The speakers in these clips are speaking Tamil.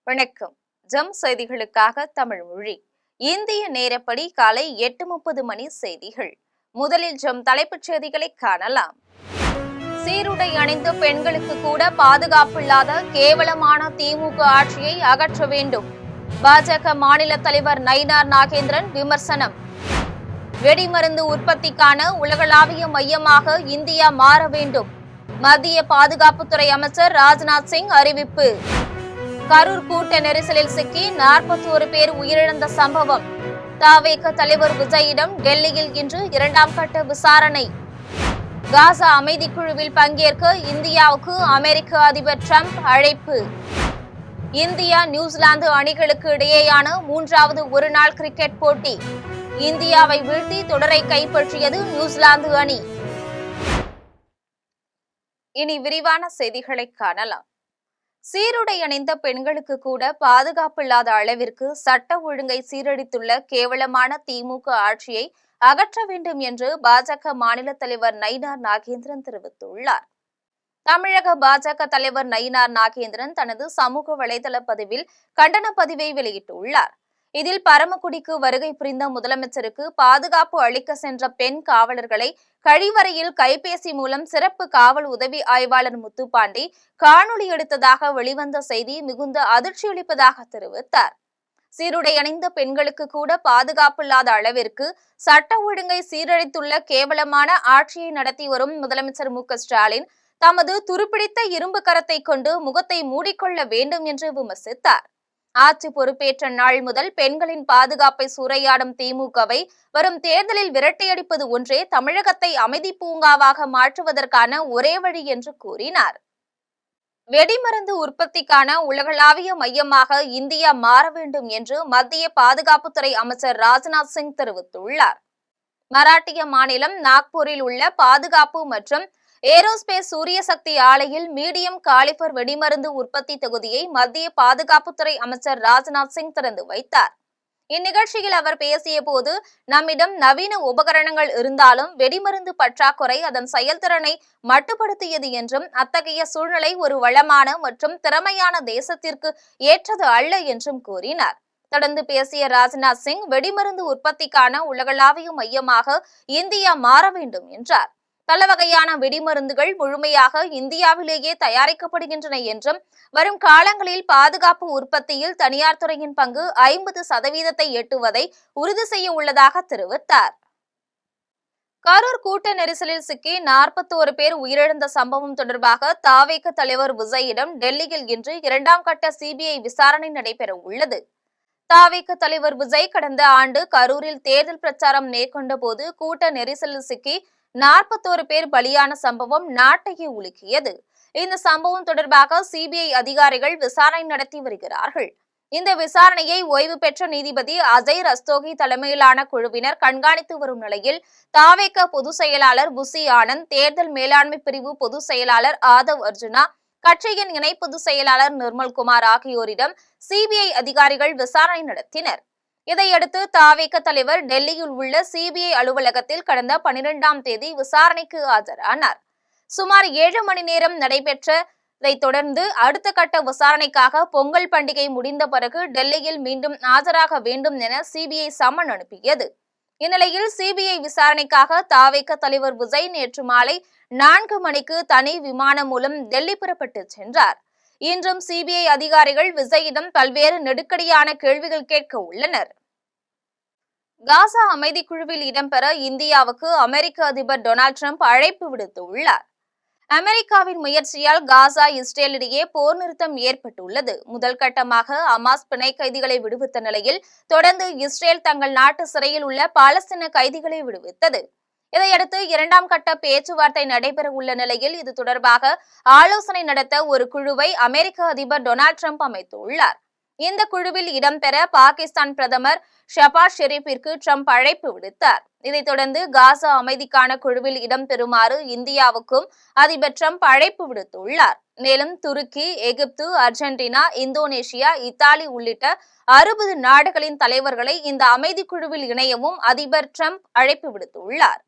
வணக்கம். ஜம் செய்திகளுக்காக தமிழ் மொழி. இந்திய நேரப்படி காலை 8:30 மணி செய்திகள். முதலில் ஜம் தலைப்புச் செய்திகளை காணலாம். சீருடை அணிந்த பெண்களுக்கு கூட பாதுகாப்பில்லாத கேவலமான திமுக ஆட்சியை அகற்ற வேண்டும். பாஜக மாநில தலைவர் நயினார் நாகேந்திரன் விமர்சனம். வெடிமருந்து உற்பத்திக்கான உலகளாவிய மையமாக இந்தியா மாற வேண்டும். மத்திய பாதுகாப்புத்துறை அமைச்சர் ராஜ்நாத் சிங் அறிவிப்பு. கரூர் கூட்ட நெரிசலில் சிக்கி 41 பேர் உயிரிழந்த சம்பவம். தவேக தலைவர் விஜயிடம் டெல்லியில் இன்று 2ஆம் கட்ட விசாரணை. காசா அமைதி குழுவில் பங்கேற்க இந்தியாவுக்கு அமெரிக்க அதிபர் டிரம்ப் அழைப்பு. இந்தியா நியூசிலாந்து அணிகளுக்கு இடையேயான 3வது ஒருநாள் கிரிக்கெட் போட்டி. இந்தியாவை வீழ்த்தி தொடரை கைப்பற்றியது நியூசிலாந்து அணி. இனி விரிவான செய்திகளை காணலாம். சீருடை அணிந்த பெண்களுக்கு கூட பாதுகாப்பில்லாத அளவிற்கு சட்ட ஒழுங்கை சீரழித்துள்ள கேவலமான திமுக ஆட்சியை அகற்ற வேண்டும் என்று பாஜக மாநில தலைவர் நயினார் நாகேந்திரன் தெரிவித்துள்ளார். தமிழக பாஜக தலைவர் நயினார் நாகேந்திரன் தனது சமூக வலைதள பதிவில் கண்டன பதிவை வெளியிட்டுள்ளார். இதில் பரமக்குடிக்கு வருகை புரிந்த முதலமைச்சருக்கு பாதுகாப்பு அளிக்க சென்ற பெண் காவலர்களை கழிவறையில் கைபேசி மூலம் சிறப்பு காவல் உதவி ஆய்வாளர் முத்துப்பாண்டி காணொலி எடுத்ததாக வெளிவந்த செய்தி மிகுந்த அதிர்ச்சியளிப்பதாக தெரிவித்தார். சீருடை அணிந்த பெண்களுக்கு கூட பாதுகாப்பில்லாத அளவிற்கு சட்ட ஒழுங்கை சீரழித்துள்ள கேவலமான ஆட்சியை நடத்தி வரும் முதலமைச்சர் மு.க.ஸ்டாலின் தமது துருப்பிடித்த இரும்பு கரத்தை கொண்டு முகத்தை மூடிக்கொள்ள வேண்டும் என்று விமர்சித்தார். ஆட்சி பொறுப்பேற்ற நாள் முதல் பெண்களின் பாதுகாப்பை சூறையாடும் திமுகவை வரும் தேர்தலில் விரட்டியடிப்பது ஒன்றே தமிழகத்தை அமைதி பூங்காவாக மாற்றுவதற்கான ஒரே வழி என்று கூறினார். வெடிமருந்து உற்பத்திக்கான உலகளாவிய மையமாக இந்தியா மாற வேண்டும் என்று மத்திய பாதுகாப்புத்துறை அமைச்சர் ராஜ்நாத் சிங் தெரிவித்துள்ளார். மராட்டிய மாநிலம் நாக்பூரில் உள்ள பாதுகாப்பு மற்றும் ஏரோஸ்பேஸ் சூரிய சக்தி ஆலையில் மீடியம் காலிபர் வெடிமருந்து உற்பத்தி தொகுதியை மத்திய பாதுகாப்புத்துறை அமைச்சர் ராஜ்நாத் சிங் திறந்து வைத்தார். இந்நிகழ்ச்சியில் அவர் பேசிய போது, நம்மிடம் நவீன உபகரணங்கள் இருந்தாலும் வெடிமருந்து பற்றாக்குறை அதன் செயல்திறனை மட்டுப்படுத்தியது என்றும் அத்தகைய சூழ்நிலை ஒரு வளமான மற்றும் திறமையான தேசத்திற்கு ஏற்றது அல்ல என்றும் கூறினார். தொடர்ந்து பேசிய ராஜ்நாத் சிங் வெடிமருந்து உற்பத்திக்கான உலகளாவிய மையமாக இந்தியா மாற வேண்டும் என்றார். பல வகையான வெடிமருந்துகள் முழுமையாக இந்தியாவிலேயே தயாரிக்கப்படுகின்றன என்றும் வரும் காலங்களில் பாதுகாப்பு உற்பத்தியில் தனியார் துறையின் பங்கு 50% எட்டுவதை உறுதி செய்ய உள்ளதாக தெரிவித்தார். கரூர் கூட்ட நெரிசலில் சிக்கி 41 பேர் உயிரிழந்த சம்பவம் தொடர்பாக தவேக தலைவர் விஜயிடம் டெல்லியில் இன்று 2ஆம் கட்ட சிபிஐ விசாரணை நடைபெற உள்ளது. தவேக தலைவர் விஜய் கடந்த ஆண்டு கரூரில் தேர்தல் பிரச்சாரம் மேற்கொண்ட போது கூட்ட நெரிசலில் சிக்கி 41 பேர் பலியான சம்பவம் நாட்டையே உலுக்கியது. இந்த சம்பவம் தொடர்பாக சிபிஐ அதிகாரிகள் விசாரணை நடத்தி வருகிறார்கள். இந்த விசாரணையை ஓய்வு பெற்ற நீதிபதி அஜய் ரஸ்தோகி தலைமையிலான குழுவினர் கண்காணித்து வரும் நிலையில் தவேக பொதுச் செயலாளர் புசி ஆனந்த், தேர்தல் மேலாண்மை பிரிவு பொதுச் செயலாளர் ஆதவ் அர்ஜுனா, கட்சியின் இணை பொதுச் செயலாளர் நிர்மல்குமார் ஆகியோரிடம் சிபிஐ அதிகாரிகள் விசாரணை நடத்தினர். இதையடுத்து தவேக தலைவர் டெல்லியில் உள்ள சிபிஐ அலுவலகத்தில் கடந்த 12ஆம் தேதி விசாரணைக்கு ஆஜரானார். சுமார் 7 மணி நேரம் நடைபெற்றதைத் தொடர்ந்து அடுத்த கட்ட விசாரணைக்காக பொங்கல் பண்டிகை முடிந்த பிறகு டெல்லியில் மீண்டும் ஆஜராக வேண்டும் என சிபிஐ சம்மன் அனுப்பியது. இந்நிலையில் சிபிஐ விசாரணைக்காக தவேக தலைவர் விஜய் நேற்று மாலை 4 மணிக்கு தனி விமானம் மூலம் டெல்லி புறப்பட்டு சென்றார். இன்றும் சிபிஐ அதிகாரிகள் விஜயிடம் பல்வேறு நெருக்கடியான கேள்விகள் கேட்க உள்ளனர். காசா அமைதி குழுவில் இடம்பெற இந்தியாவுக்கு அமெரிக்க அதிபர் டொனால்ட் ட்ரம்ப் அழைப்பு விடுத்துள்ளார். அமெரிக்காவின் முயற்சியால் காசா இஸ்ரேல் இடையே போர் நிறுத்தம் ஏற்பட்டுள்ளது. முதல் கட்டமாக ஹமாஸ் பிணை கைதிகளை விடுவித்த நிலையில் தொடர்ந்து இஸ்ரேல் தங்கள் நாட்டு சிறையில் உள்ள பாலஸ்தீன கைதிகளை விடுவித்தது. இதையடுத்து 2ஆம் கட்ட பேச்சுவார்த்தை நடைபெற உள்ள நிலையில் இது தொடர்பாக ஆலோசனை நடத்த ஒரு குழுவை அமெரிக்க அதிபர் டொனால்ட் ட்ரம்ப் அமைத்துள்ளார். இந்த குழுவில் இடம்பெற பாகிஸ்தான் பிரதமர் ஷபாஸ் ஷெரீப்பிற்கு ட்ரம்ப் அழைப்பு விடுத்தார். இதைத் தொடர்ந்து காசா அமைதிக்கான குழுவில் இடம்பெறுமாறு இந்தியாவுக்கும் அதிபர் ட்ரம்ப் அழைப்பு விடுத்துள்ளார். மேலும் துருக்கி, எகிப்து, அர்ஜென்டினா, இந்தோனேஷியா, இத்தாலி உள்ளிட்ட 60 நாடுகளின் தலைவர்களை இந்த அமைதி குழுவில் இணையவும் அதிபர் ட்ரம்ப் அழைப்பு விடுத்துள்ளார்.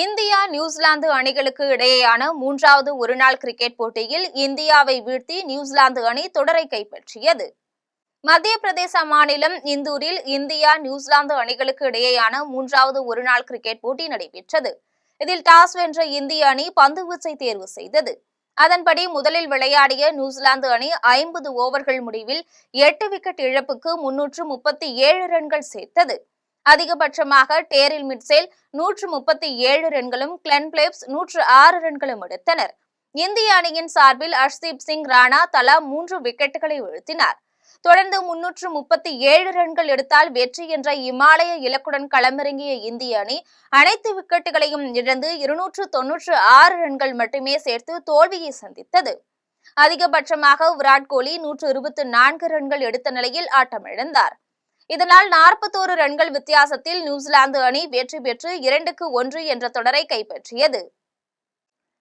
இந்தியா நியூசிலாந்து அணிகளுக்கு இடையேயான மூன்றாவது ஒருநாள் கிரிக்கெட் போட்டியில் இந்தியாவை வீழ்த்தி நியூசிலாந்து அணி தொடரை கைப்பற்றியது. மத்திய பிரதேச மாநிலம் இந்தூரில் இந்தியா நியூசிலாந்து அணிகளுக்கு இடையேயான மூன்றாவது ஒருநாள் கிரிக்கெட் போட்டி நடைபெற்றது. இதில் டாஸ் வென்ற இந்திய அணி பந்துவீச்சை தேர்வு செய்தது. அதன்படி முதலில் விளையாடிய நியூசிலாந்து அணி 50 ஓவர்கள் முடிவில் 8 விக்கெட் இழப்புக்கு 337 ரன்கள் சேர்த்தது. அதிகபட்சமாக டேரில் மிட்சேல் 137 ரன்களும், கிளென் பிலிப்ஸ் 106 ரன்களும் எடுத்தனர். இந்திய அணியின் சார்பில் ஹர்ஷ்தீப் சிங் ராணா தலா 3 விக்கெட்டுகளை வீழ்த்தினார். தொடர்ந்து 337 ரன்கள் எடுத்தால் வெற்றி என்ற இமாலய இலக்குடன் களமிறங்கிய இந்திய அணி அனைத்து விக்கெட்டுகளையும் இழந்து 296 ரன்கள் மட்டுமே சேர்த்து தோல்வியை சந்தித்தது. அதிகபட்சமாக விராட் கோலி 124 ரன்கள் எடுத்த நிலையில் ஆட்டமிழந்தார். இதனால் 41 ரன்கள் வித்தியாசத்தில் நியூசிலாந்து அணி வெற்றி பெற்று 2-1 என்ற தொடரை கைப்பற்றியது.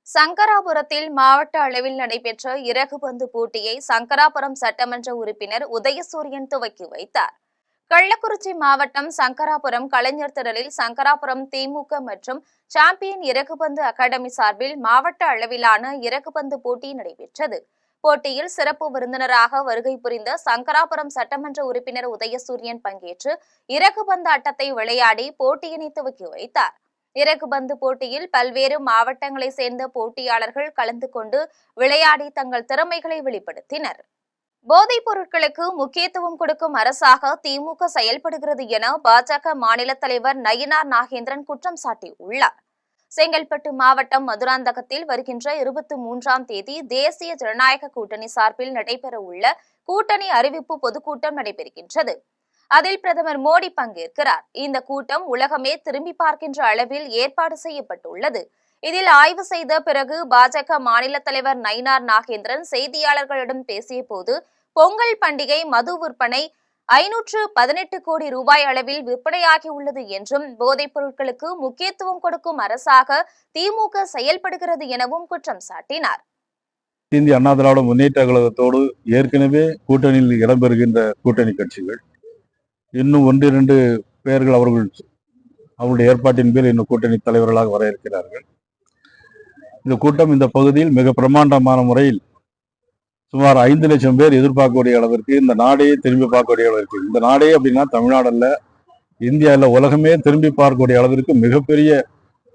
சங்கராபுரத்தில் மாவட்ட அளவில் நடைபெற்ற இறகுபந்து போட்டியை சங்கராபுரம் சட்டமன்ற உறுப்பினர் உதயசூரியன் துவக்கி வைத்தார். கள்ளக்குறிச்சி மாவட்டம் சங்கராபுரம் கலைஞர் திடலில் சங்கராபுரம் திமுக மற்றும் சாம்பியன் இறகுபந்து அகாடமி சார்பில் மாவட்ட அளவிலான இறகுபந்து போட்டி நடைபெற்றது. போட்டியில் சிறப்பு விருந்தினராக வருகை புரிந்த சங்கராபுரம் சட்டமன்ற உறுப்பினர் உதயசூரியன் பங்கேற்று இறகுபந்து ஆட்டத்தை விளையாடி போட்டியினை துவக்கி வைத்தார். இறகுபந்து போட்டியில் பல்வேறு மாவட்டங்களை சேர்ந்த போட்டியாளர்கள் கலந்து கொண்டு விளையாடி தங்கள் திறமைகளை வெளிப்படுத்தினர். போதைப் பொருட்களுக்கு முக்கியத்துவம் கொடுக்கும் அரசாக திமுக செயல்படுகிறது என பாஜக மாநில தலைவர் நயினார் நாகேந்திரன் குற்றம் சாட்டியுள்ளார். செங்கல்பட்டு மாவட்டம் மதுராந்தகத்தில் வருகின்ற 23ஆம் தேதி தேசிய ஜனநாயக கூட்டணி சார்பில் நடைபெறவுள்ள கூட்டணி அறிவிப்பு பொதுக்கூட்டம் நடைபெறுகின்றது. அதில் பிரதமர் மோடி பங்கேற்கிறார். இந்த கூட்டம் உலகமே திரும்பி பார்க்கின்ற அளவில் ஏற்பாடு செய்யப்பட்டுள்ளது. இதில் ஆய்வு செய்த பிறகு பாஜக மாநில தலைவர் நயினார் நாகேந்திரன் செய்தியாளர்களிடம் பேசிய போது, பொங்கல் பண்டிகை மது விற்பனை 518 கோடி ரூபாய் அளவில் விற்பனையாகியுள்ளது என்றும், போதைப் பொருட்களுக்கு முக்கியத்துவம் கொடுக்கும் அரசாக திமுக செயல்படுகிறது எனவும் குற்றம் சாட்டினார். இந்திய அண்ணா திராவிட முன்னேற்ற கழகத்தோடு ஏற்கனவே கூட்டணியில் இடம்பெறுகின்ற கூட்டணி கட்சிகள் இன்னும் 1-2 பேர்கள் அவர்களுடைய ஏற்பாட்டின் பேர் இன்னும் கூட்டணி தலைவர்களாக வர இருக்கிறார்கள். இந்த கூட்டம் இந்த பகுதியில் மிக பிரமாண்டமான முறையில் சுமார் 5 லட்சம் பேர் எதிர்பார்க்கக்கூடிய அளவிற்கு, இந்த நாடையே திரும்பி பார்க்கக்கூடிய அளவிற்கு, இந்த நாடே அப்படின்னா தமிழ்நாடு அல்ல, இந்தியாவில் உலகமே திரும்பி பார்க்கக்கூடிய அளவிற்கு மிகப்பெரிய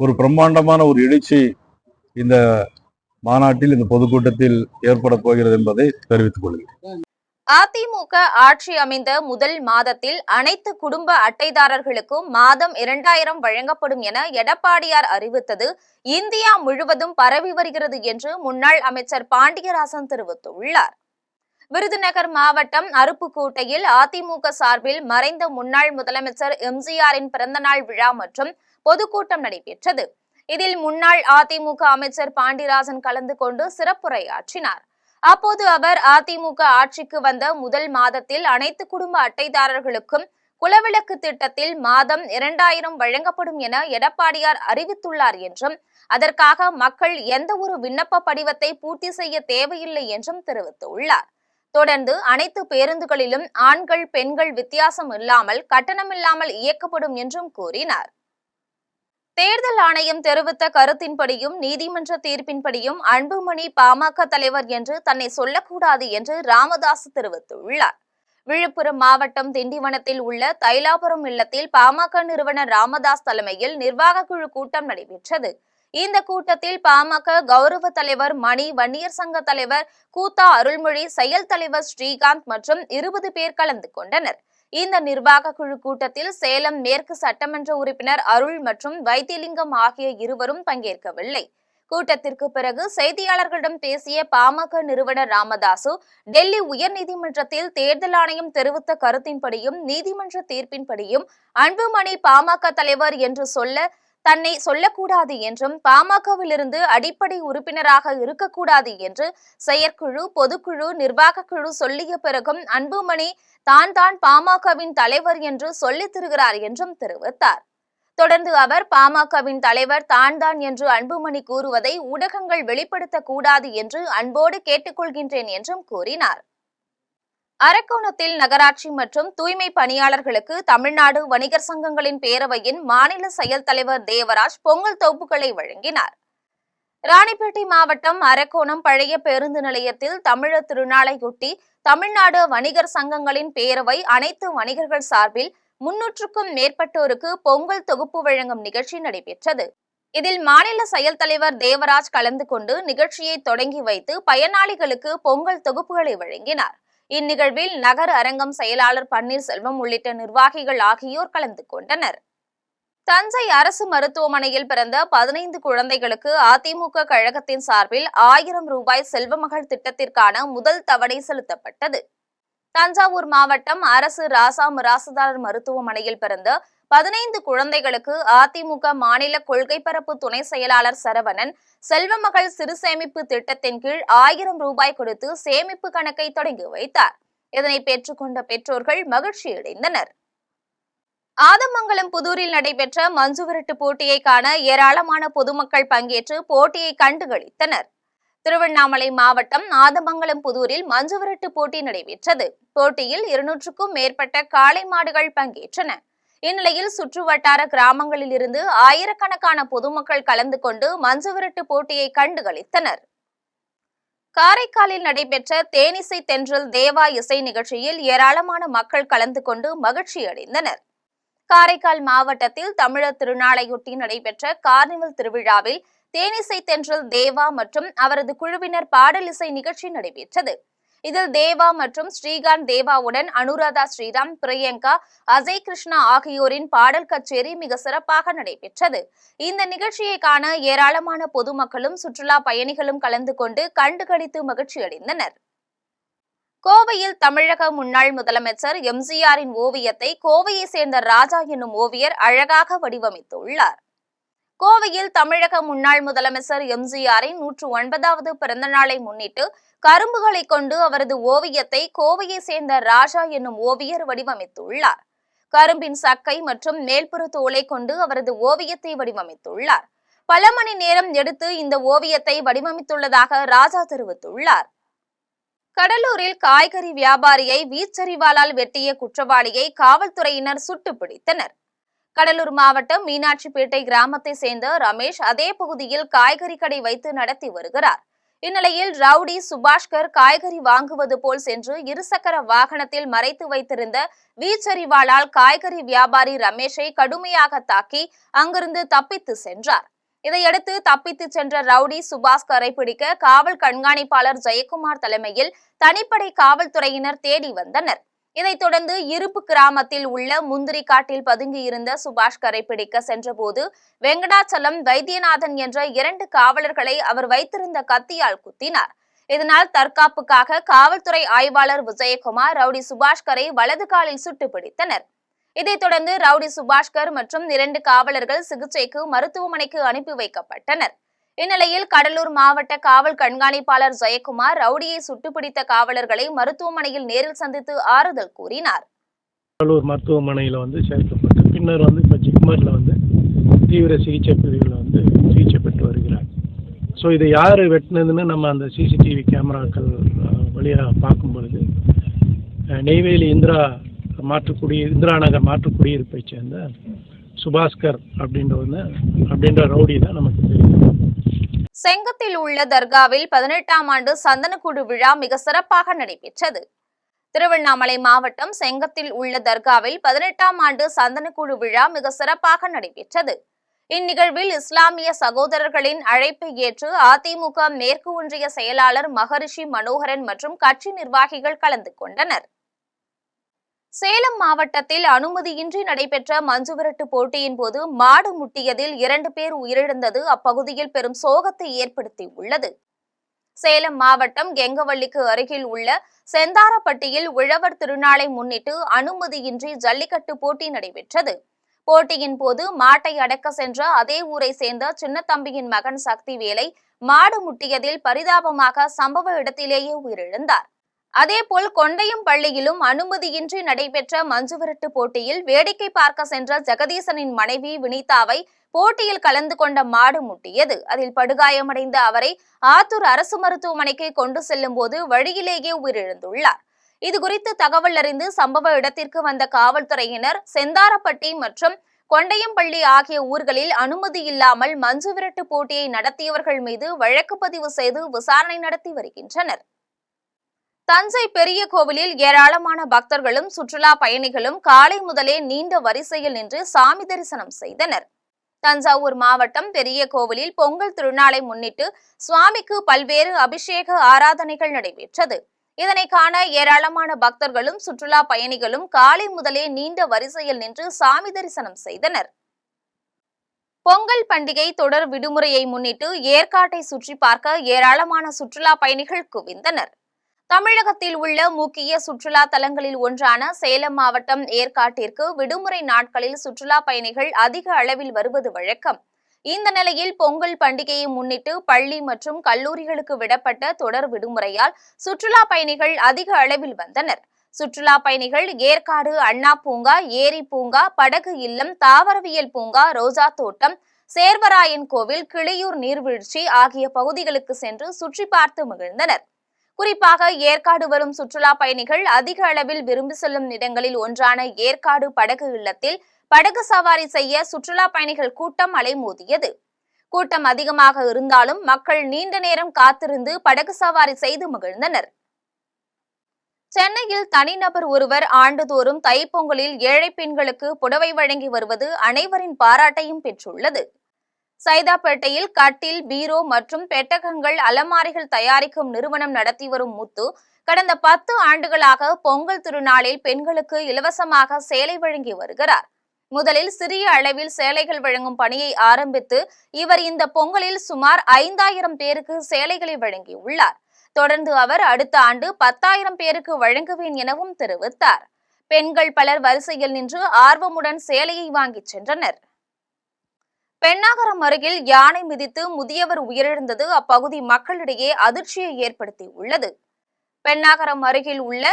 ஒரு பிரம்மாண்டமான ஒரு எழுச்சி இந்த மாநாட்டில், இந்த பொதுக்கூட்டத்தில் ஏற்பட போகிறது என்பதை தெரிவித்துக் கொள்கிறேன். அதிமுக ஆட்சி அமைந்த முதல் மாதத்தில் அனைத்து குடும்ப அட்டைதாரர்களுக்கும் மாதம் 2000 வழங்கப்படும் என எடப்பாடியார் அறிவித்தது இந்தியா முழுவதும் பரவி வருகிறது என்று முன்னாள் அமைச்சர் பாண்டியராஜன் தெரிவித்துள்ளார். விருதுநகர் மாவட்டம் அருப்புக்கோட்டையில் அதிமுக சார்பில் மறைந்த முன்னாள் முதலமைச்சர் எம்ஜிஆரின் பிறந்தநாள் விழா மற்றும் பொதுக்கூட்டம் நடைபெற்றது. இதில் முன்னாள் அதிமுக அமைச்சர் பாண்டியராஜன் கலந்து கொண்டு சிறப்புரையாற்றினார். அப்போது அவர் அதிமுக ஆட்சிக்கு வந்த முதல் மாதத்தில் அனைத்து குடும்ப அட்டைதாரர்களுக்கும் குலவிளக்கு திட்டத்தில் மாதம் 2000 வழங்கப்படும் என எடப்பாடியார் அறிவித்துள்ளார் என்றும், அதற்காக மக்கள் எந்த ஒரு விண்ணப்ப படிவத்தை பூர்த்தி செய்ய தேவையில்லை என்றும் தெரிவித்துள்ளார். தொடர்ந்து அனைத்து பேருந்துகளிலும் ஆண்கள் பெண்கள் வித்தியாசம் இல்லாமல் கட்டணமில்லாமல் இயக்கப்படும் என்றும் கூறினார். தேர்தல் ஆணையம் தெரிவித்த கருத்தின்படியும் நீதிமன்ற தீர்ப்பின்படியும் அன்புமணி பாமக தலைவர் என்று தன்னை சொல்லக்கூடாது என்று ராமதாஸ் தெரிவித்துள்ளார். விழுப்புரம் மாவட்டம் திண்டிவனத்தில் உள்ள தைலாபுரம் இல்லத்தில் பாமக நிறுவனர் ராமதாஸ் தலைமையில் நிர்வாக குழு கூட்டம் நடைபெற்றது. இந்த கூட்டத்தில் பாமக கௌரவ தலைவர் மணி, வன்னியர் சங்க தலைவர் கூத்தா அருள்மொழி, செயல் தலைவர் ஸ்ரீகாந்த் மற்றும் 20 பேர் கலந்து கொண்டனர். இந்த நிர்வாக குழு கூட்டத்தில் சேலம் மேற்கு சட்டமன்ற உறுப்பினர் அருள் மற்றும் வைத்தியலிங்கம் ஆகிய இருவரும் பங்கேற்கவில்லை. கூட்டத்திற்கு பிறகு செய்தியாளர்களிடம் பேசிய பாமக நிறுவனர் ராமதாசு, டெல்லி உயர்நீதிமன்றத்தில் தேர்தல் ஆணையம் தெரிவித்த கருத்தின்படியும் நீதிமன்ற தீர்ப்பின்படியும் அன்புமணி பாமக தலைவர் என்று தன்னை சொல்லக்கூடாது என்றும், பாமகவிலிருந்து அடிப்படை உறுப்பினராக இருக்கக்கூடாது என்று செயற்குழு, பொதுக்குழு, நிர்வாக குழு சொல்லிய பிறகும் அன்புமணி தான் பாமகவின் தலைவர் என்று சொல்லித் திருகிறார் என்றும் தெரிவித்தார். தொடர்ந்து அவர் பாமகவின் தலைவர் தான் என்று அன்புமணி கூறுவதை ஊடகங்கள் வெளிப்படுத்தக்கூடாது என்று அன்போடு கேட்டுக்கொள்கின்றேன் என்றும் கூறினார். அரக்கோணத்தில் நகராட்சி மற்றும் தூய்மை பணியாளர்களுக்கு தமிழ்நாடு வணிகர் சங்கங்களின் பேரவையின் மாநில செயல் தலைவர் தேவராஜ் பொங்கல் தொகுப்புகளை வழங்கினார். ராணிப்பேட்டை மாவட்டம் அரக்கோணம் பழைய பேருந்து நிலையத்தில் தமிழர் திருநாளையொட்டி தமிழ்நாடு வணிகர் சங்கங்களின் பேரவை அனைத்து வணிகர்கள் சார்பில் 300க்கும் மேற்பட்டோருக்கு பொங்கல் தொகுப்பு வழங்கும் நிகழ்ச்சி நடைபெற்றது. இதில் மாநில செயல் தலைவர் தேவராஜ் கலந்து கொண்டு நிகழ்ச்சியை தொடங்கி வைத்து பயனாளிகளுக்கு பொங்கல் தொகுப்புகளை வழங்கினார். இந்நிகழ்வில் நகர அரங்கம் செயலாளர் பன்னீர்செல்வம் உள்ளிட்ட நிர்வாகிகள் ஆகியோர் கலந்து கொண்டனர். தஞ்சை அரசு மருத்துவமனையில் பிறந்த 15 குழந்தைகளுக்கு அதிமுக கழகத்தின் சார்பில் 1000 ரூபாய் செல்வமகள் திட்டத்திற்கான முதல் தவணை செலுத்தப்பட்டது. தஞ்சாவூர் மாவட்டம் அரசு ராசா மிராசுதாரர் மருத்துவமனையில் பிறந்த 15 குழந்தைகளுக்கு அதிமுக மாநில கொள்கை பரப்பு துணை செயலாளர் சரவணன் செல்வமகள் சிறு சேமிப்பு திட்டத்தின் கீழ் 1000 ரூபாய் கொடுத்து சேமிப்பு கணக்கை தொடங்கி வைத்தார். இதனை பெற்றுக்கொண்ட பெற்றோர்கள் மகிழ்ச்சியடைந்தனர். ஆதமங்கலம் புதூரில் நடைபெற்ற மஞ்சுவிரட்டு போட்டியை காண ஏராளமான பொதுமக்கள் பங்கேற்று போட்டியை கண்டுகளித்தனர். திருவண்ணாமலை மாவட்டம் ஆதமங்கலம் புதூரில் மஞ்சுவிரட்டு போட்டி நடைபெற்றது. போட்டியில் 200க்கும் மேற்பட்ட காளை மாடுகள் பங்கேற்றன. இந்நிலையில் சுற்றுவட்டார கிராமங்களில் இருந்து ஆயிரக்கணக்கான பொதுமக்கள் கலந்து கொண்டு மஞ்சுவிரட்டு போட்டியை கண்டுகளித்தனர். காரைக்காலில் நடைபெற்ற தேனிசை தென்றல் தேவா இசை நிகழ்ச்சியில் ஏராளமான மக்கள் கலந்து கொண்டு மகிழ்ச்சி அடைந்தனர். காரைக்கால் மாவட்டத்தில் தமிழர் திருநாளையொட்டி நடைபெற்ற கார்னிவல் திருவிழாவில் தேனிசை தென்றல் தேவா மற்றும் அவரது குழுவினர் பாடல் இசை நிகழ்ச்சி நடைபெற்றது. இதில் தேவா மற்றும் ஸ்ரீகாந்த் தேவாவுடன் அனுராதா ஸ்ரீராம், பிரியங்கா, அஜய் கிருஷ்ணா ஆகியோரின் பாடல் கச்சேரி மிக சிறப்பாக நடைபெற்றது. இந்த நிகழ்ச்சியை காண ஏராளமான பொதுமக்களும் சுற்றுலா பயணிகளும் கலந்து கொண்டு கண்டுகளித்து மகிழ்ச்சியடைந்தனர். கோவையில் தமிழக முன்னாள் முதலமைச்சர் எம்ஜிஆரின் ஓவியத்தை கோவையை சேர்ந்த ராஜா என்னும் ஓவியர் அழகாக வடிவமைத்துள்ளார். கோவையில் தமிழக முன்னாள் முதலமைச்சர் எம்ஜிஆரின் 109வது பிறந்த நாளை முன்னிட்டு கரும்புகளை கொண்டு அவரது ஓவியத்தை கோவையை சேர்ந்த ராஜா என்னும் ஓவியர் வடிவமைத்துள்ளார். கரும்பின் சக்கை மற்றும் மேல்புற தோலை கொண்டு அவரது ஓவியத்தை வடிவமைத்துள்ளார். பல மணி நேரம் எடுத்து இந்த ஓவியத்தை வடிவமைத்துள்ளதாக ராஜா தெரிவித்துள்ளார். கடலூரில் காய்கறி வியாபாரியை வீச்சரிவாளால் வெட்டிய குற்றவாளியை காவல்துறையினர் சுட்டு பிடித்தனர். கடலூர் மாவட்டம் மீனாட்சிப்பேட்டை கிராமத்தை சேர்ந்த ரமேஷ் அதே பகுதியில் காய்கறி கடை வைத்து நடத்தி வருகிறார். இந்நிலையில் ரவுடி சுபாஷ்கர் காய்கறி வாங்குவது போல் சென்று இருசக்கர வாகனத்தில் மறைத்து வைத்திருந்த வீச்சரிவாளால் காய்கறி வியாபாரி ரமேஷை கடுமையாக தாக்கி அங்கிருந்து தப்பித்து சென்றார். இதையடுத்து தப்பித்து சென்ற ரவுடி சுபாஷ்கரை பிடிக்க காவல் கண்காணிப்பாளர் ஜெயக்குமார் தலைமையில் தனிப்படை காவல்துறையினர் தேடி வந்தனர். இதைத் தொடர்ந்து இருப்பு கிராமத்தில் உள்ள முந்திரி காட்டில் பதுங்கியிருந்த சுபாஷ்கரை பிடிக்க சென்றபோது வெங்கடாச்சலம், வைத்தியநாதன் என்ற 2 காவலர்களை அவர் வைத்திருந்த கத்தியால் குத்தினார். இதனால் தற்காப்புக்காக காவல்துறை ஆய்வாளர் விஜயகுமார் ரவுடி சுபாஷ்கரை வலது காலில் சுட்டு பிடித்தனர். இதைத் தொடர்ந்து ரவுடி சுபாஷ்கர் மற்றும் 2 காவலர்கள் சிகிச்சைக்கு மருத்துவமனைக்கு அனுப்பி வைக்கப்பட்டனர். இந்நிலையில் கடலூர் மாவட்ட காவல் கண்காணிப்பாளர் ஜெயக்குமார் ரவுடியை சுட்டுப்பிடித்த காவலர்களை மருத்துவமனையில் நேரில் சந்தித்து ஆறுதல் கூறினார். கடலூர் மருத்துவமனையில் சேர்க்கப்பட்டு பின்னர் இப்போ ஜிப்மரில் தீவிர சிகிச்சை பிரிவில் சிகிச்சை பெற்று வருகிறார். ஸோ இதை யார் வெட்டினதுன்னு நம்ம அந்த சிசிடிவி கேமராக்கள் வழியாக பார்க்கும் பொழுது நெய்வேலி இந்திரா நகர் மாற்றுக்குடியிருப்பை சேர்ந்த சுபாஷ்கர் அப்படின்ற ரவுடி தான் நமக்கு தெரியும். செங்கத்தில் உள்ள தர்காவில் 18ஆம் ஆண்டு சந்தனக்கூடு விழா மிக சிறப்பாக நடைபெற்றது. திருவண்ணாமலை மாவட்டம் செங்கத்தில் உள்ள தர்காவில் 18ஆம் ஆண்டு சந்தனக்கூடு விழா மிக சிறப்பாக நடைபெற்றது. இந்நிகழ்வில் இஸ்லாமிய சகோதரர்களின் அழைப்பை ஏற்று அதிமுக மேற்கு ஒன்றிய செயலாளர் மகரிஷி மனோகரன் மற்றும் கட்சி நிர்வாகிகள் கலந்து கொண்டனர். சேலம் மாவட்டத்தில் அனுமதியின்றி நடைபெற்ற மஞ்சுவிரட்டு போட்டியின் போது மாடு முட்டியதில் 2 பேர் உயிரிழந்தது அப்பகுதியில் பெரும் சோகத்தை ஏற்படுத்தியுள்ளது. சேலம் மாவட்டம் கெங்கவள்ளிக்கு அருகில் உள்ள செந்தாரப்பட்டியில் உழவர் திருநாளை முன்னிட்டு அனுமதியின்றி ஜல்லிக்கட்டு போட்டி நடைபெற்றது. போட்டியின் போது மாட்டை அடக்க சென்ற அதே ஊரை சேர்ந்த சின்னத்தம்பியின் மகன் சக்திவேலை மாடு முட்டியதில் பரிதாபமாக சம்பவ இடத்திலேயே உயிரிழந்தார். அதேபோல் கொண்டையம் பள்ளியிலும் அனுமதியின்றி நடைபெற்ற மஞ்சுவிரட்டு போட்டியில் வேடிக்கை பார்க்க சென்ற ஜெகதீசனின் மனைவி வினிதாவை போட்டியில் கலந்து கொண்ட மாடு முட்டியது. அதில் படுகாயமடைந்த அவரை ஆத்தூர் அரசு மருத்துவமனைக்கு கொண்டு செல்லும் போது வழியிலேயே உயிரிழந்துள்ளார். இதுகுறித்து தகவல் அறிந்து சம்பவ இடத்திற்கு வந்த காவல்துறையினர் செந்தாரப்பட்டி மற்றும் கொண்டையம்பள்ளி ஆகிய ஊர்களில் அனுமதி இல்லாமல் மஞ்சு விரட்டு போட்டியை நடத்தியவர்கள் மீது வழக்கு பதிவு செய்து விசாரணை நடத்தி வருகின்றனர். தஞ்சை பெரிய கோவிலில் ஏராளமான பக்தர்களும் சுற்றுலா பயணிகளும் காலை முதலே நீண்ட வரிசையில் நின்று சாமி தரிசனம் செய்தனர். தஞ்சாவூர் மாவட்டம் பெரிய கோவிலில் பொங்கல் திருநாளை முன்னிட்டு சுவாமிக்கு பல்வேறு அபிஷேக ஆராதனைகள் நடைபெற்றது. இதனை காண ஏராளமான பக்தர்களும் சுற்றுலா பயணிகளும் காலை முதலே நீண்ட வரிசையில் நின்று சாமி தரிசனம் செய்தனர். பொங்கல் பண்டிகை தொடர் விடுமுறையை முன்னிட்டு ஏற்காட்டை சுற்றி பார்க்க ஏராளமான சுற்றுலா பயணிகள் குவிந்தனர். தமிழகத்தில் உள்ள முக்கிய சுற்றுலா தலங்களில் ஒன்றான சேலம் மாவட்டம் ஏற்காட்டிற்கு விடுமுறை நாட்களில் சுற்றுலா பயணிகள் அதிக அளவில் வருவது வழக்கம். இந்த நிலையில் பொங்கல் பண்டிகையை முன்னிட்டு பள்ளி மற்றும் கல்லூரிகளுக்கு விடப்பட்ட தொடர் விடுமுறையால் சுற்றுலா பயணிகள் அதிக அளவில் வந்தனர். சுற்றுலா பயணிகள் ஏற்காடு அண்ணா பூங்கா, ஏரி பூங்கா, படகு இல்லம், தாவரவியல் பூங்கா, ரோஜா தோட்டம், சேர்வராயன் கோவில், கிளியூர் நீர்வீழ்ச்சி ஆகிய பகுதிகளுக்கு சென்று சுற்றி பார்த்து மகிழ்ந்தனர். குறிப்பாக ஏற்காடு வரும் சுற்றுலா பயணிகள் அதிக அளவில் விரும்பி செல்லும் இடங்களில் ஒன்றான ஏற்காடு படகு இல்லத்தில் படகு சவாரி செய்ய சுற்றுலா பயணிகள் கூட்டம் அலைமோதியது. கூட்டம் அதிகமாக இருந்தாலும் மக்கள் நீண்ட நேரம் காத்திருந்து படகு சவாரி செய்து மகிழ்ந்தனர். சென்னையில் தனிநபர் ஒருவர் ஆண்டுதோறும் தைப்பொங்கலில் ஏழை பெண்களுக்கு புடவை வழங்கி வருவது அனைவரின் பாராட்டையும் பெற்றுள்ளது. சைதாப்பேட்டையில் கட்டில், பீரோ மற்றும் பெட்டகங்கள், அலமாரிகள் தயாரிக்கும் நிறுவனம் நடத்தி வரும் முத்து கடந்த 10 ஆண்டுகளாக பொங்கல் திருநாளில் பெண்களுக்கு இலவசமாக சேலை வழங்கி வருகிறார். முதலில் சிறிய அளவில் சேலைகள் வழங்கும் பணியை ஆரம்பித்து இவர் இந்த பொங்கலில் சுமார் 5000 பேருக்கு சேலைகளை வழங்கியுள்ளார். தொடர்ந்து அவர் அடுத்த ஆண்டு 10,000 பேருக்கு வழங்குவேன் எனவும் தெரிவித்தார். பெண்கள் பலர் வரிசையில் நின்று ஆர்வமுடன் சேலையை வாங்கிச் சென்றனர். பென்னாகரம் அருகில் யானை மிதித்து முதியவர் உயிரிழந்தது அப்பகுதி மக்களிடையே அதிர்ச்சியை ஏற்படுத்தியுள்ளது. பென்னாகரம் அருகில் உள்ள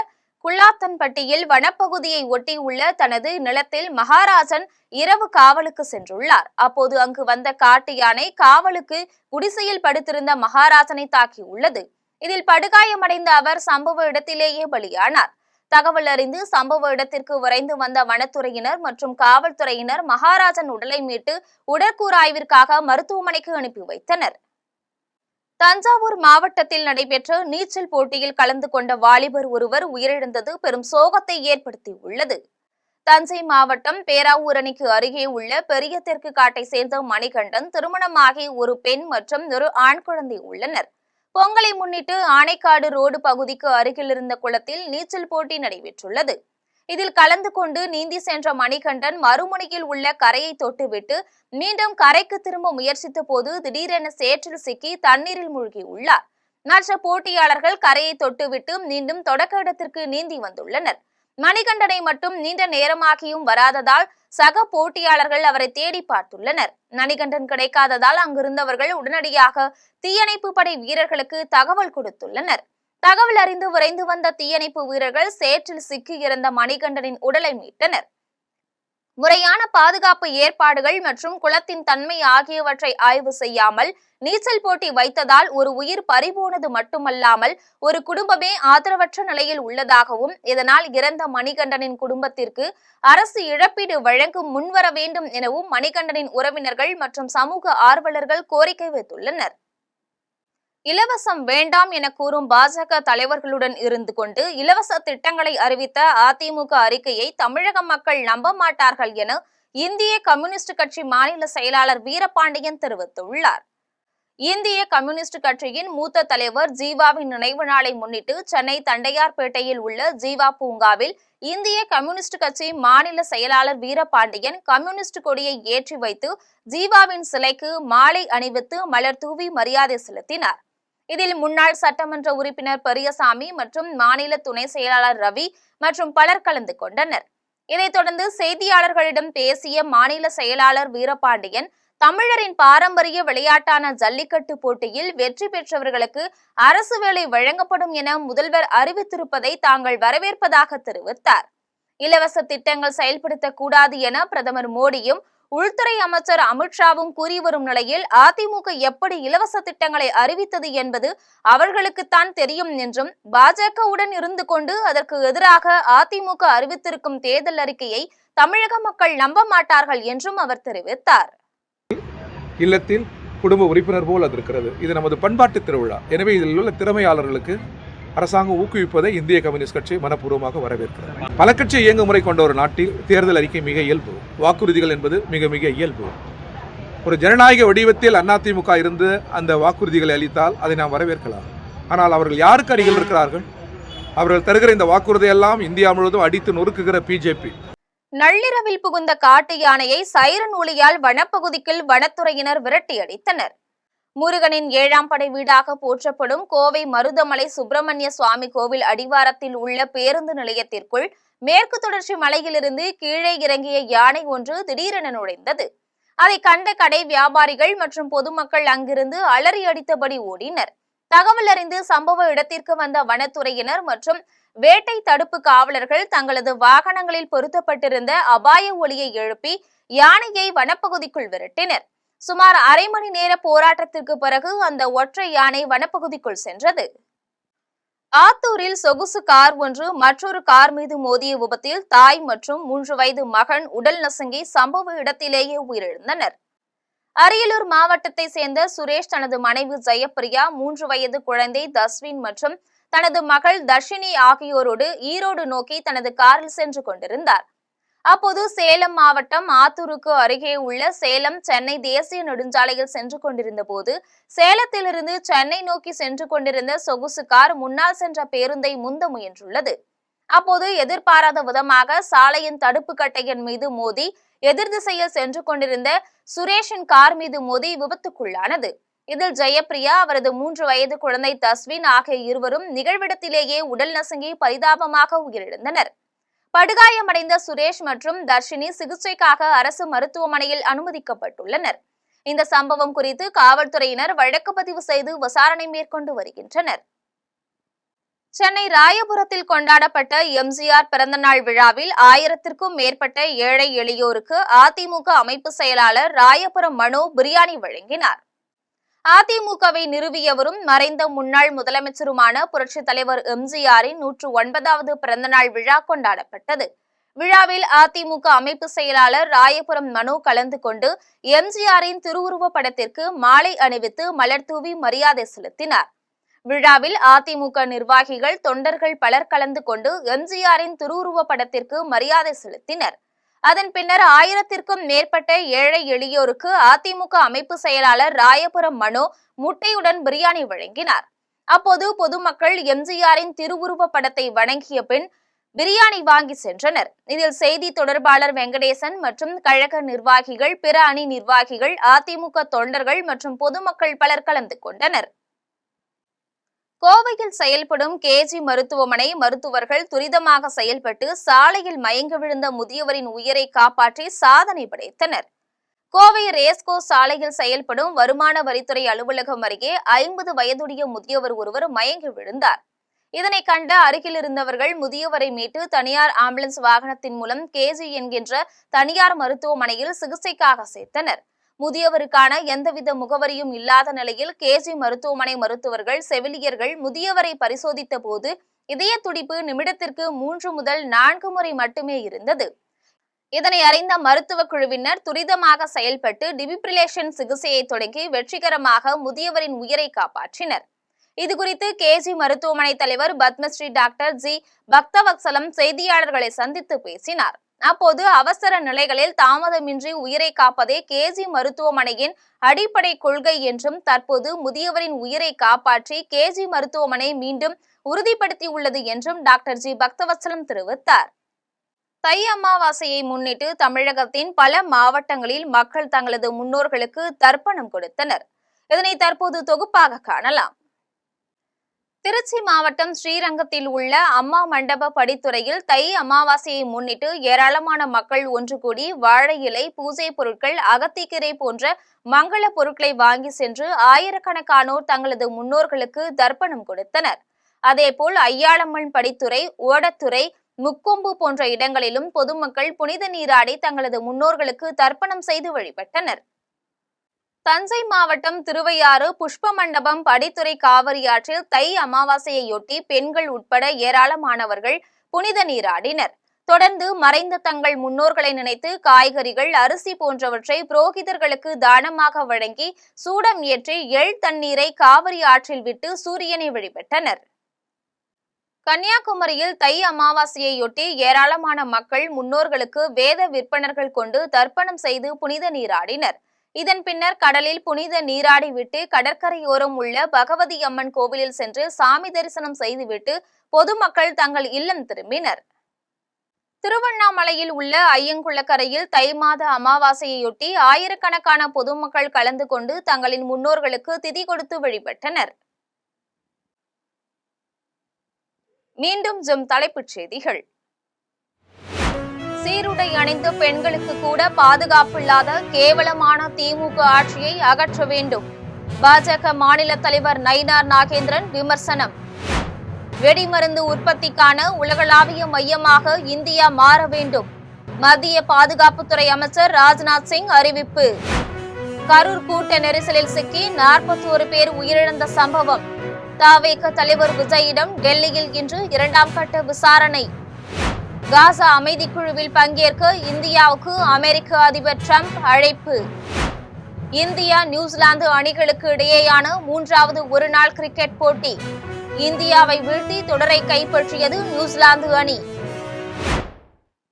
குள்ளாத்தன்பட்டியில் வனப்பகுதியை ஒட்டியுள்ள தனது நிலத்தில் மகாராஜன் இரவு காவலுக்கு சென்றுள்ளார். அப்போது அங்கு வந்த காட்டு யானை காவலுக்கு குடிசையில் படுத்திருந்த மகாராஜனை தாக்கியுள்ளது. இதில் படுகாயமடைந்த அவர் சம்பவ இடத்திலேயே பலியானார். தகவல் அறிந்து சம்பவ இடத்திற்கு விரைந்து வந்த வனத்துறையினர் மற்றும் காவல்துறையினர் மகாராஜன் உடலை மீட்டு உடற்கூறாய்விற்காக மருத்துவமனைக்கு அனுப்பி வைத்தனர். தஞ்சாவூர் மாவட்டத்தில் நடைபெற்ற நீச்சல் போட்டியில் கலந்து கொண்ட வாலிபர் ஒருவர் உயிரிழந்தது பெரும் சோகத்தை ஏற்படுத்தியுள்ளது. தஞ்சை மாவட்டம் பேராவூர் அணைக்கு அருகே உள்ள பெரிய தெற்கு காட்டை சேர்ந்த மணிகண்டன் திருமணமாகி ஒரு பெண் மற்றும் ஒரு ஆண் குழந்தை உள்ளனர். பொங்கலை முன்னிட்டு ஆனைக்காடு ரோடு பகுதிக்கு அருகில் இருந்த குளத்தில் நீச்சல் போட்டி நடைபெற்றுள்ளது. இதில் கலந்து கொண்டு நீந்தி சென்ற மணிகண்டன் மறுமுனையில் உள்ள கரையை தொட்டுவிட்டு மீண்டும் கரைக்கு திரும்ப முயற்சித்த போது திடீரென சேற்றில் சிக்கி தண்ணீரில் மூழ்கியுள்ளார். மற்ற போட்டியாளர்கள் கரையை தொட்டுவிட்டு மீண்டும் தொடக்க இடத்திற்கு நீந்தி வந்துள்ளனர். மணிகண்டனை மட்டும் நீண்ட நேரமாகியும் வராததால் சக போட்டியாளர்கள் அவரை தேடி பார்த்துள்ளனர். மணிகண்டன் கிடைக்காததால் அங்கிருந்தவர்கள் உடனடியாக தீயணைப்பு படை வீரர்களுக்கு தகவல் கொடுத்துள்ளனர். தகவல் அறிந்து விரைந்து வந்த தீயணைப்பு வீரர்கள் சேற்றில் சிக்கி இறந்த மணிகண்டனின் உடலை மீட்டனர். முறையான பாதுகாப்பு ஏற்பாடுகள் மற்றும் குளத்தின் தன்மை ஆகியவற்றை ஆய்வு செய்யாமல் நீச்சல் போட்டி வைத்ததால் ஒரு உயிர் பறிபோனது மட்டுமல்லாமல் ஒரு குடும்பமே ஆதரவற்ற நிலையில் உள்ளதாகவும் இதனால் இறந்த மணிகண்டனின் குடும்பத்திற்கு அரசு இழப்பீடு வழங்க முன்வர வேண்டும் எனவும் மணிகண்டனின் உறவினர்கள் மற்றும் சமூக ஆர்வலர்கள் கோரிக்கை வைத்துள்ளனர். இலவசம் வேண்டாம் என கூறும் பாஜக தலைவர்களுடன் இருந்து கொண்டு இலவச திட்டங்களை அறிவித்த அதிமுக அறிக்கையை தமிழக மக்கள் நம்ப மாட்டார்கள் என இந்திய கம்யூனிஸ்ட் கட்சி மாநில செயலாளர் வீரபாண்டியன் தெரிவித்துள்ளார். இந்திய கம்யூனிஸ்ட் கட்சியின் மூத்த தலைவர் ஜீவாவின் நினைவு நாளை முன்னிட்டு சென்னை தண்டையார்பேட்டையில் உள்ள ஜீவா பூங்காவில் இந்திய கம்யூனிஸ்ட் கட்சி மாநில செயலாளர் வீரபாண்டியன் கம்யூனிஸ்ட் கொடியை ஏற்றி வைத்து ஜீவாவின் சிலைக்கு மாலை அணிவித்து மலர் தூவி மரியாதை செலுத்தினார். இதில் முன்னாள் சட்டமன்ற உறுப்பினர் பெரியசாமி மற்றும் மாநில துணை செயலாளர் ரவி மற்றும் பலர் கலந்து கொண்டனர். இதைத் தொடர்ந்து செய்தியாளர்களிடம் பேசிய மாநில செயலாளர் வீரபாண்டியன் தமிழரின் பாரம்பரிய விளையாட்டான ஜல்லிக்கட்டு போட்டியில் வெற்றி பெற்றவர்களுக்கு அரசு வேலை வழங்கப்படும் என முதல்வர் அறிவித்திருப்பதை தாங்கள் வரவேற்பதாக தெரிவித்தார். இலவச திட்டங்கள் செயல்படுத்தக்கூடாது என பிரதமர் மோடியும் உள்துறை அமைச்சர் அமித்ஷாவும் கூறி வரும் நிலையில் அதிமுக எப்படி இலவச திட்டங்களை அறிவித்தது என்பது அவர்களுக்குத்தான் தெரியும் என்றும், பாஜகவுடன் இருந்து கொண்டு அதற்கு எதிராக அதிமுக அறிவித்திருக்கும் தேர்தல் அறிக்கையை தமிழக மக்கள் நம்ப மாட்டார்கள் என்றும் அவர் தெரிவித்தார். இல்லத்தில் குடும்ப உறுப்பினர் போல் அது இருக்கிறது. இது நமது பண்பாட்டு திருவிழா. எனவே இதில் உள்ள திறமையாளர்களுக்கு அரசாங்கம் ஊக்குவிப்பதை இந்திய கம்யூனிஸ்ட் கட்சி மனப்பூர்வமாக வரவேற்கிறது. பல கட்சி இயங்குமுறை கொண்ட ஒரு நாட்டில் தேர்தல் அறிக்கை மிக இயல்பு, வாக்குறுதிகள் என்பது மிக மிக இயல்பு. ஒரு ஜனநாயக வடிவத்தில் அதிமுக இருந்து அந்த வாக்குறுதிகளை அளித்தால் அதை நாம் வரவேற்கலாம். ஆனால் அவர்கள் யாருக்கு அருகில் இருக்கிறார்கள்? அவர்கள் தருகிற இந்த வாக்குறுதியெல்லாம் இந்தியா முழுவதும் அடித்து நொறுக்குகிற பிஜேபி. நள்ளிரவில் புகுந்த காட்டு யானையை சைரன் ஒலியால் வனப்பகுதிக்குள் வனத்துறையினர் விரட்டியடித்தனர். முருகனின் 7ஆம் படை வீடாக போற்றப்படும் கோவை மருதமலை சுப்பிரமணிய சுவாமி கோவில் அடிவாரத்தில் உள்ள பேருந்து நிலையத்திற்குள் மேற்கு தொடர்ச்சி மலையிலிருந்து கீழே இறங்கிய யானை ஒன்று திடீரென நுழைந்தது. அதை கண்ட கடை வியாபாரிகள் மற்றும் பொதுமக்கள் அங்கிருந்து அலறி அடித்தபடி ஓடினர். தகவல் அறிந்து சம்பவ இடத்திற்கு வந்த வனத்துறையினர் மற்றும் வேட்டை தடுப்பு காவலர்கள் தங்களது வாகனங்களில் பொருத்தப்பட்டிருந்த அபாய ஒலியை எழுப்பி யானையை வனப்பகுதிக்குள் விரட்டினர். சுமார் அரை மணி நேர போராட்டத்திற்கு பிறகு அந்த ஒற்றை யானை வனப்பகுதிக்குள் சென்றது. ஆத்தூரில் சொகுசு கார் ஒன்று மற்றொரு கார் மீது மோதிய விபத்தில் தாய் மற்றும் 3 வயது மகன் உடல் நசுங்கி சம்பவ இடத்திலேயே உயிரிழந்தனர். அரியலூர் மாவட்டத்தை சேர்ந்த சுரேஷ் தனது மனைவி ஜெயப்பிரியா, 3 வயது குழந்தை தஸ்வின் மற்றும் தனது மகள் தர்ஷினி ஆகியோரோடு ஈரோடு நோக்கி தனது காரில் சென்று கொண்டிருந்தார். அப்போது சேலம் மாவட்டம் ஆத்தூருக்கு அருகே உள்ள சேலம் சென்னை தேசிய நெடுஞ்சாலையில் சென்று கொண்டிருந்த போது சேலத்திலிருந்து சென்னை நோக்கி சென்று கொண்டிருந்த சொகுசு கார் முன்னால் சென்ற பேருந்தை முந்த முயன்றுள்ளது. அப்போது எதிர்பாராத விதமாக சாலையின் தடுப்பு கட்டையின் மீது மோதி எதிர் திசையில் சென்று கொண்டிருந்த சுரேஷின் கார் மீது மோதி விபத்துக்குள்ளானது. இதில் ஜெயப்பிரியா, அவரது 3 வயது குழந்தை தஸ்வின் ஆகிய இருவரும் நிகழ்விடத்திலேயே உடல் நசுங்கி பரிதாபமாக உயிரிழந்தனர். படுகாயமடைந்த சுரேஷ் மற்றும் தர்ஷினி சிகிச்சைக்காக அரசு மருத்துவமனையில் அனுமதிக்கப்பட்டுள்ளனர். இந்த சம்பவம் குறித்து காவல்துறையினர் வழக்கு பதிவு செய்து விசாரணை மேற்கொண்டு வருகின்றனர். சென்னை ராயபுரத்தில் கொண்டாடப்பட்ட எம்ஜிஆர் பிறந்தநாள் விழாவில் 1000க்கும் மேற்பட்ட ஏழை எளியோருக்கு அதிமுக அமைப்பு செயலாளர் ராயபுரம் மனோ பிரியாணி வழங்கினார். அதிமுகவை நிறுவியவரும் மறைந்த முன்னாள் முதலமைச்சருமான புரட்சித் தலைவர் எம்ஜிஆரின் 109வது பிறந்தநாள் விழா கொண்டாடப்பட்டது. விழாவில் அதிமுக அமைப்பு செயலாளர் ராயபுரம் மனோ கலந்து கொண்டு எம்ஜிஆரின் திருவுருவப் படத்திற்கு மாலை அணிவித்து மலர் தூவி மரியாதை செலுத்தினார். விழாவில் அதிமுக நிர்வாகிகள், தொண்டர்கள் பலர் கலந்து கொண்டு எம்ஜிஆரின் திருவுருவப் படத்திற்கு மரியாதை செலுத்தினர். அதன் பின்னர் 1000க்கும் மேற்பட்ட ஏழை எளியோருக்கு அதிமுக அமைப்பு செயலாளர் ராயபுரம் மனோ முட்டையுடன் பிரியாணி வழங்கினார். அப்போது பொதுமக்கள் எம்ஜிஆரின் திருவுருவப் படத்தை வணங்கிய பின் பிரியாணி வாங்கி சென்றனர். இதில் செய்தி தொடர்பாளர் வெங்கடேசன் மற்றும் கழக நிர்வாகிகள், பிற அணி நிர்வாகிகள், அதிமுக தொண்டர்கள் மற்றும் பொதுமக்கள் பலர் கலந்து கொண்டனர். கோவையில் செயல்படும் கேஜி மருத்துவமனை மருத்துவர்கள் துரிதமாக செயல்பட்டு சாலையில் மயங்கி விழுந்த முதியவரின் உயிரை காப்பாற்றி சாதனை படைத்தனர். கோவை ரேஸ்கோ சாலையில் செயல்படும் வருமான வரித்துறை அலுவலகம் அருகே 50 வயதுடைய முதியவர் ஒருவர் மயங்கி விழுந்தார். இதனை கண்ட அருகில் இருந்தவர்கள் முதியவரை மீட்டு தனியார் ஆம்புலன்ஸ் வாகனத்தின் மூலம் கேஜி என்கின்ற தனியார் மருத்துவமனையில் சிகிச்சைக்காக சேர்த்தனர். முதியவருக்கான எந்தவித முகவரியும் இல்லாத நிலையில் கேஜி மருத்துவமனை மருத்துவர்கள், செவிலியர்கள் முதியவரை பரிசோதித்த போது இதய துடிப்பு நிமிடத்திற்கு 3 முதல் 4 முறை மட்டுமே இருந்தது. இதனை அறிந்த மருத்துவ குழுவினர் துரிதமாக செயல்பட்டு டிபிப்ரிலேஷன் சிகிச்சையை தொடங்கி வெற்றிகரமாக முதியவரின் உயிரை காப்பாற்றினர். இதுகுறித்து கேஜி மருத்துவமனை தலைவர் பத்மஸ்ரீ டாக்டர் ஜி பக்தவத்சலம் செய்தியாளர்களை சந்தித்து பேசினார். அப்போது அவசர நிலைகளில் தாமதமின்றி உயிரை காப்பதே கேஜி மருத்துவமனையின் அடிப்படை கொள்கை என்றும், தற்போது முதியவரின் உயிரை காப்பாற்றி கேஜி மருத்துவமனை மீண்டும் உறுதிப்படுத்தியுள்ளது என்றும் டாக்டர் ஜி பக்தவத்சலம் தெரிவித்தார். தை அமாவாசையை முன்னிட்டு தமிழகத்தின் பல மாவட்டங்களில் மக்கள் தங்களது முன்னோர்களுக்கு தர்ப்பணம் கொடுத்தனர். இதனை தற்போது தொகுப்பாக காணலாம். திருச்சி மாவட்டம் ஸ்ரீரங்கத்தில் உள்ள அம்மா மண்டப படித்துறையில் தை அமாவாசையை முன்னிட்டு ஏராளமான மக்கள் ஒன்று கூடி வாழை இலை, பூஜை பொருட்கள், அகத்திக்கீரை போன்ற மங்கள பொருட்களை வாங்கி சென்று ஆயிரக்கணக்கானோர் தங்களது முன்னோர்களுக்கு தர்ப்பணம் கொடுத்தனர். அதேபோல் ஐயாளம்மன் படித்துறை, ஓடத்துறை, முக்கொம்பு போன்ற இடங்களிலும் பொதுமக்கள் புனித நீராடி தங்களது முன்னோர்களுக்கு தர்ப்பணம் செய்து வழிபட்டனர். தஞ்சை மாவட்டம் திருவையாறு புஷ்ப மண்டபம் படித்துறை காவிரி ஆற்றில் தை அமாவாசையையொட்டி பெண்கள் உட்பட ஏராளமானவர்கள் புனித நீராடினர். தொடர்ந்து மறைந்த தங்கள் முன்னோர்களை நினைத்து காய்கறிகள், அரிசி போன்றவற்றை புரோகிதர்களுக்கு தானமாக வழங்கி சூடம் ஏற்றி எள் தண்ணீரை காவிரி ஆற்றில் விட்டு சூரியனை வழிபட்டனர். கன்னியாகுமரியில் தை அமாவாசையையொட்டி ஏராளமான மக்கள் முன்னோர்களுக்கு வேத விற்பனர்கள் கொண்டு தர்ப்பணம் செய்து புனித நீராடினர். இதன் பின்னர் கடலில் புனித நீராடி விட்டு கடற்கரையோரம் உள்ள பகவதி அம்மன் கோவிலில் சென்று சாமி தரிசனம் செய்துவிட்டு பொதுமக்கள் தங்கள் இல்லம் திரும்பினர். திருவண்ணாமலையில் உள்ள ஐயங்குளக்கரையில் தை மாத அமாவாசையொட்டி ஆயிரக்கணக்கான பொதுமக்கள் கலந்து கொண்டு தங்களின் முன்னோர்களுக்கு திதி கொடுத்து வழிபட்டனர். மீண்டும் தலைப்புச் செய்திகள். சீருடை அணிந்த பெண்களுக்கு கூட பாதுகாப்பில்லாத கேவலமான திமுக ஆட்சியை அகற்ற வேண்டும். பாஜக மாநில தலைவர் நயினார் நாகேந்திரன் விமர்சனம். வெடிமருந்து உற்பத்திக்கான உலகளாவிய மையமாக இந்தியா மாற வேண்டும். மத்திய பாதுகாப்புத்துறை அமைச்சர் ராஜ்நாத் சிங் அறிவிப்பு. கரூர் கூட்ட நெரிசலில் சிக்கி 41 பேர் உயிரிழந்த சம்பவம். தவேக தலைவர் விஜயிடம் டெல்லியில் இன்று 2ஆம் கட்ட விசாரணை. காசா அமைதி குழுவில் பங்கேற்க இந்தியாவுக்கு அமெரிக்க அதிபர் டிரம்ப் அழைப்பு. இந்தியா நியூசிலாந்து அணிகளுக்கு இடையேயான 3வது ஒருநாள் கிரிக்கெட் போட்டி. இந்தியாவை வீழ்த்தி தொடரை கைப்பற்றியது நியூசிலாந்து அணி.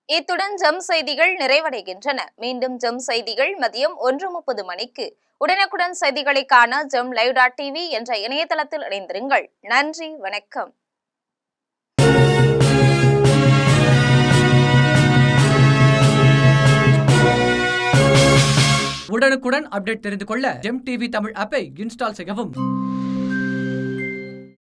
இத்துடன் செய்திகள் நிறைவடைகின்றன. மீண்டும் செய்திகள் மதியம் 1:30 மணிக்கு. உடனுக்குடன் செய்திகளை காண live.tv என்ற இணையதளத்தில் இணைந்திருங்கள். நன்றி, வணக்கம். உடனுக்குடன் அப்டேட் தெரிந்து கொள்ள ஜெம் டிவி தமிழ் ஆப்பை இன்ஸ்டால் செய்யவும்.